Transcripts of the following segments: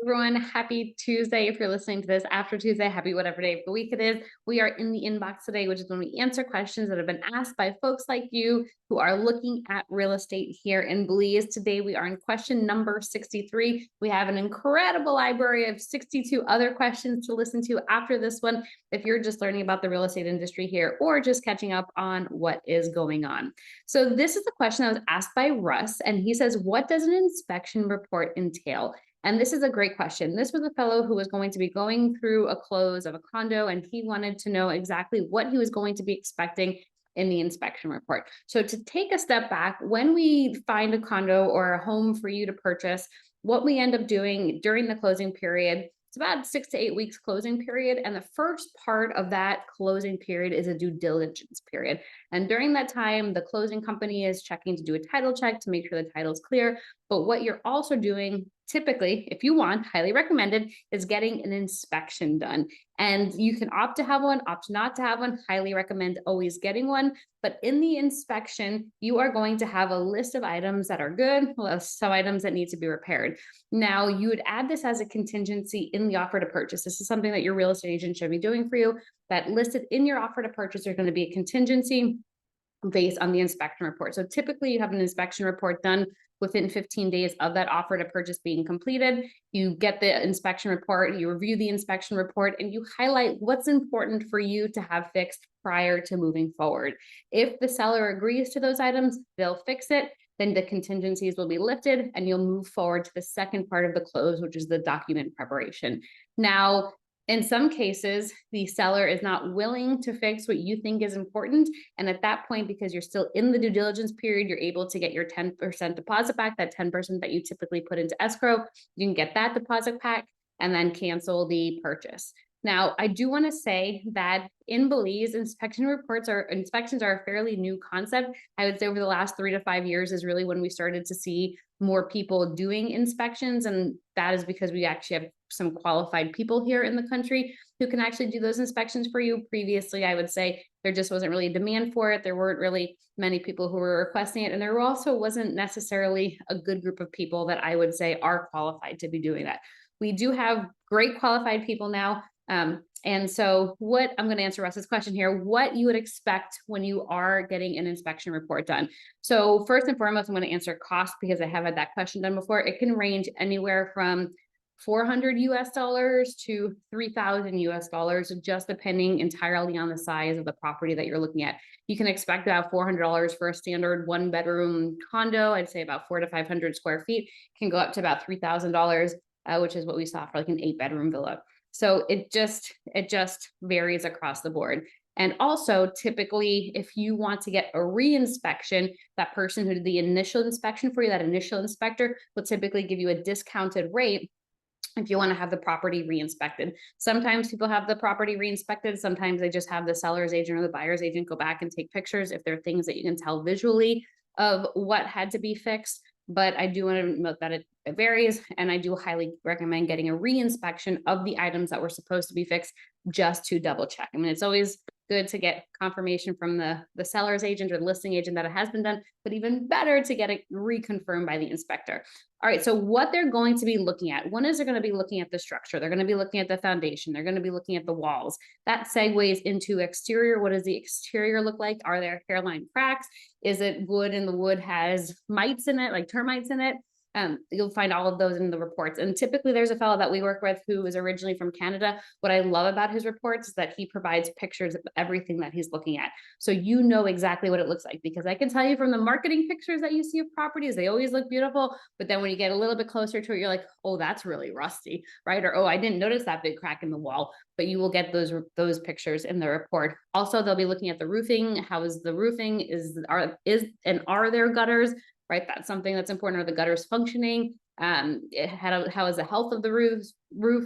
everyone. Happy Tuesday. If you're listening to this after Tuesday, happy whatever day of the week it is. We are in the inbox today, which is when we answer questions that have been asked by folks like you who are looking at real estate here in Belize. Today, we are in question number 63. We have an incredible library of 62 other questions to listen to after this one if you're just learning about the real estate industry here or just catching up on what is going on. So this is a question that was asked by Russ, and he says, what does an inspection report entail? And this is a great question. This was a fellow who was going to be going through a close of a condo, and he wanted to know exactly what he was going to be expecting in the inspection report. So to take a step back, when we find a condo or a home for you to purchase, what we end up doing during the closing period, it's about 6 to 8 weeks closing period. And the first part of that closing period is a due diligence period. And during that time, the closing company is checking to do a title check to make sure the title's clear. But what you're also doing, typically, if you want, highly recommended, is getting an inspection done. And you can opt to have one, opt not to have one. Highly recommend always getting one. But in the inspection, you are going to have a list of items that are good, some items that need to be repaired. Now, you would add this as a contingency in the offer to purchase. This is something that your real estate agent should be doing for you. That listed in your offer to purchase, there's going to be a contingency based on the inspection report. So typically you have an inspection report done within 15 days of that offer to purchase being completed. You get the inspection report, you review the inspection report, and you highlight what's important for you to have fixed prior to moving forward. If the seller agrees to those items, they'll fix it. Then the contingencies will be lifted and you'll move forward to the second part of the close, which is the document preparation. Now, in some cases, the seller is not willing to fix what you think is important. And at that point, because you're still in the due diligence period, you're able to get your 10% deposit back, that 10% that you typically put into escrow. You can get that deposit back and then cancel the purchase. Now, I do want to say that in Belize, inspections are a fairly new concept. I would say over the last 3 to 5 years is really when we started to see more people doing inspections. And that is because we actually have some qualified people here in the country who can actually do those inspections for you. Previously, I would say there just wasn't really a demand for it. There weren't really many people who were requesting it. And there also wasn't necessarily a good group of people that I would say are qualified to be doing that. We do have great qualified people now. And so what I'm going to answer Russ's question here, what you would expect when you are getting an inspection report done. So first and foremost, I'm going to answer cost because I have had that question done before. It can range anywhere from $400 to $3,000, just depending entirely on the size of the property that you're looking at. You can expect about $400 for a standard 1-bedroom condo. I'd say about 400 to 500 square feet can go up to about $3,000, which is what we saw for like an 8-bedroom villa. So it just varies across the board. And also, typically, if you want to get a re-inspection, that person who did the initial inspection for you, that initial inspector, will typically give you a discounted rate if you want to have the property re-inspected. Sometimes people have the property re-inspected. Sometimes they just have the seller's agent or the buyer's agent go back and take pictures if there are things that you can tell visually of what had to be fixed. But I do want to note that it varies, and I do highly recommend getting a re-inspection of the items that were supposed to be fixed just to double check. I mean, it's always good to get confirmation from the seller's agent or the listing agent that it has been done, but even better to get it reconfirmed by the inspector. All right, so what they're going to be looking at, one is they're going to be looking at the structure. They're going to be looking at the foundation. They're going to be looking at the walls. That segues into exterior. What does the exterior look like? Are there hairline cracks? Is it wood and the wood has mites in it, like termites in it? You'll find all of those in the reports. And typically there's a fellow that we work with who is originally from Canada. What I love about his reports is that he provides pictures of everything that he's looking at. So you know exactly what it looks like, because I can tell you from the marketing pictures that you see of properties, they always look beautiful. But then when you get a little bit closer to it, you're like, oh, that's really rusty, right? Or, oh, I didn't notice that big crack in the wall. But you will get those pictures in the report. Also, they'll be looking at the roofing. How is the roofing? Are there gutters? Right, that's something that's important. Are the gutters functioning? How is the health of the roof?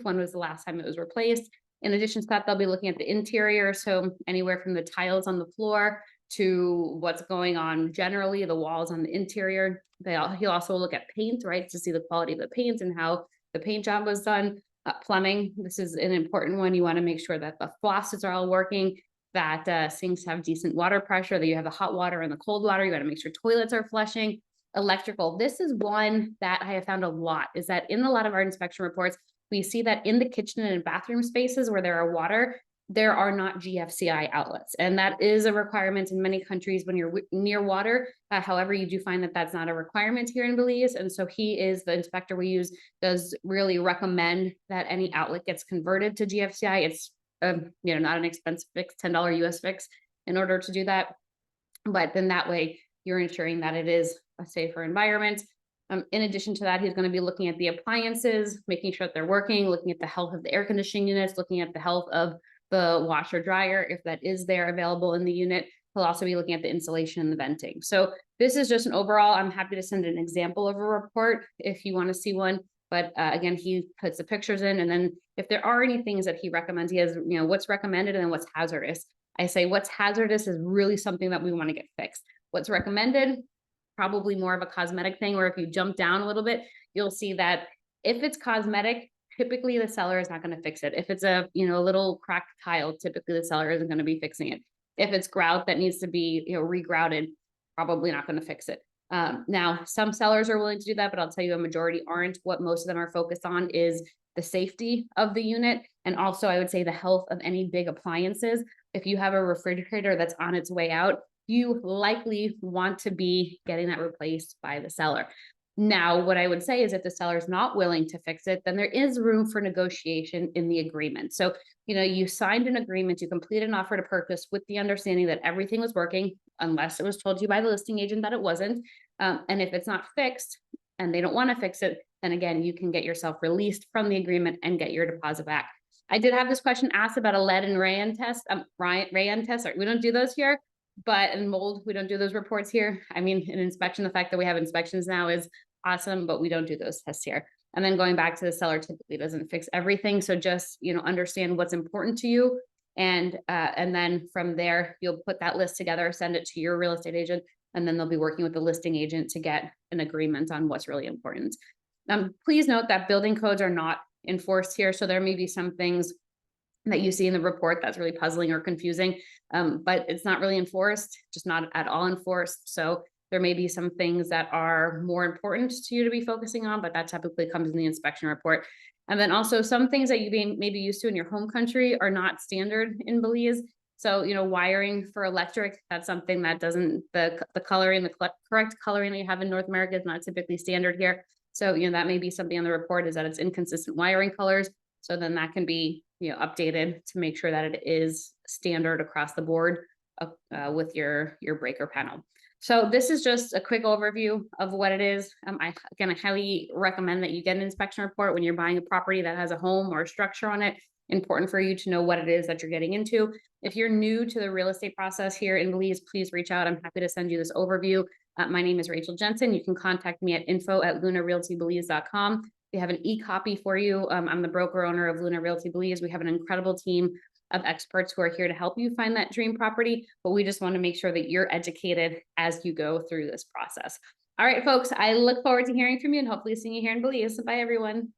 When was the last time it was replaced? In addition to that, they'll be looking at the interior. So anywhere from the tiles on the floor to what's going on generally, the walls on the interior. He'll also look at paint, right, to see the quality of the paint and how the paint job was done. Plumbing, this is an important one. You want to make sure that the faucets are all working, that sinks have decent water pressure, that you have the hot water and the cold water. You got to make sure toilets are flushing. Electrical. This is one that I have found a lot, is that in a lot of our inspection reports, we see that in the kitchen and bathroom spaces where there are water, there are not GFCI outlets. And that is a requirement in many countries when you're near water. However, you do find that that's not a requirement here in Belize. And so he is the inspector we use, does really recommend that any outlet gets converted to GFCI. It's not an expensive fix, $10 US fix in order to do that. But then that way you're ensuring that it is a safer environment. In addition to that, he's going to be looking at the appliances, making sure that they're working, looking at the health of the air conditioning units, looking at the health of the washer dryer, if that is there available in the unit. He'll also be looking at the insulation and the venting. So this is just an overall. I'm happy to send an example of a report if you want to see one. But again, he puts the pictures in, and then if there are any things that he recommends, he has, what's recommended and then what's hazardous. I say what's hazardous is really something that we want to get fixed. What's recommended, probably more of a cosmetic thing, or if you jump down a little bit, you'll see that if it's cosmetic, typically the seller is not going to fix it. If it's a little cracked tile, typically the seller isn't going to be fixing it. If it's grout that needs to be regrouted, probably not going to fix it. Now, some sellers are willing to do that, but I'll tell you a majority aren't. What most of them are focused on is the safety of the unit, and also I would say the health of any big appliances. If you have a refrigerator that's on its way out, you likely want to be getting that replaced by the seller. Now, what I would say is if the seller is not willing to fix it, then there is room for negotiation in the agreement. So, you signed an agreement, you completed an offer to purchase with the understanding that everything was working, unless it was told to you by the listing agent that it wasn't. And if it's not fixed and they don't want to fix it, then again, you can get yourself released from the agreement and get your deposit back. I did have this question asked about a lead and rayon test. Rayon test, we don't do those here, but in mold, we don't do those reports here. I mean, in inspection, the fact that we have inspections now is awesome, but we don't do those tests here. And then going back to the seller typically doesn't fix everything. So just, understand what's important to you. And then from there, you'll put that list together, send it to your real estate agent, and then they'll be working with the listing agent to get an agreement on what's really important. Please note that building codes are not enforced here. So there may be some things that you see in the report that's really puzzling or confusing, but it's not really enforced, just not at all enforced. So there may be some things that are more important to you to be focusing on, but that typically comes in the inspection report. And then also some things that you maybe used to in your home country are not standard in Belize. So, wiring for electric, that's something that doesn't, the coloring, the correct coloring that you have in North America is not typically standard here. So, that may be something on the report, is that it's inconsistent wiring colors. So then that can be, updated to make sure that it is standard across the board with your breaker panel. So this is just a quick overview of what it is. I highly recommend that you get an inspection report when you're buying a property that has a home or a structure on it. Important for you to know what it is that you're getting into. If you're new to the real estate process here in Belize, please reach out. I'm happy to send you this overview. My name is Rachel Jensen. You can contact me at info@lunarealtybelize.com. We have an e-copy for you. I'm the broker owner of Luna Realty Belize. We have an incredible team of experts who are here to help you find that dream property, but we just want to make sure that you're educated as you go through this process. All right, folks, I look forward to hearing from you and hopefully seeing you here in Belize. Bye, everyone.